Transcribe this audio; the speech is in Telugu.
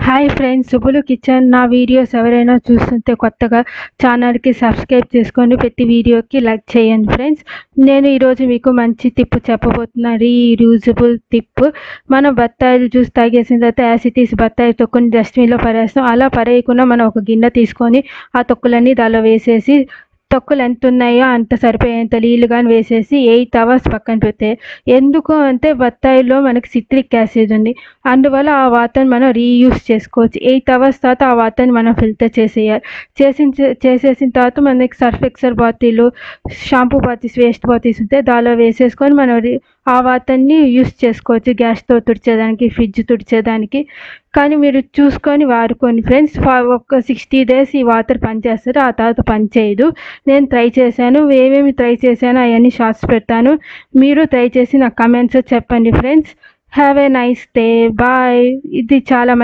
Hi friends, Subbulu kitchen. నా వీడియోస్ ఎవరైనా చూస్తుంటే కొత్తగా ఛానల్కి సబ్స్క్రైబ్ చేసుకొని ప్రతి వీడియోకి లైక్ చేయండి ఫ్రెండ్స్. నేను ఈరోజు మీకు మంచి టిప్ చెప్పబోతున్నా, రీయూజబుల్ టిప్. మనం బత్తాయిలు జ్యూస్ తాగేసిన తర్వాత యాసిటీస్ బత్తాయి తొక్కుని డస్ట్బిన్లో పడేస్తాం. అలా పడేయకుండా మనం ఒక గిన్నె తీసుకొని ఆ తొక్కులన్నీ దానిలో వేసేసి, తొక్కులు ఎంత ఉన్నాయో అంత సరిపోయేంత నీళ్ళు కానీ వేసేసి 8 అవర్స్ పక్కన పెడితే, ఎందుకు అంటే బత్తాయిలో మనకి సిట్రిక్ యాసిడ్ ఉంది. అందువల్ల ఆ వాటర్ని మనం రీయూస్ చేసుకోవచ్చు. 8 అవర్స్ తర్వాత ఆ వాటర్ని మనం ఫిల్టర్ చేసేయాలి. చేసేసిన తర్వాత మనకి Surf Excel bottle, shampoo bottles, waste bottles ఉంటే దానిలో వేసేసుకొని మనం ఆ వాటర్ని యూస్ చేసుకోవచ్చు. గ్యాస్తో తుడిచేదానికి, ఫ్రిడ్జ్ తుడిచేదానికి. కానీ మీరు చూసుకొని వాడుకోండి ఫ్రెండ్స్. ఒక 60 days ఈ వాటర్ పనిచేస్తుంది, ఆ తర్వాత పనిచేయదు. నేను ట్రై చేశాను, ఏమేమి ట్రై చేశానో అవన్నీ షార్ట్స్ పెడతాను. మీరు ట్రై చేసి నాకు కమెంట్స్ చెప్పండి friends. Have a nice day. Bye. ఇది చాలా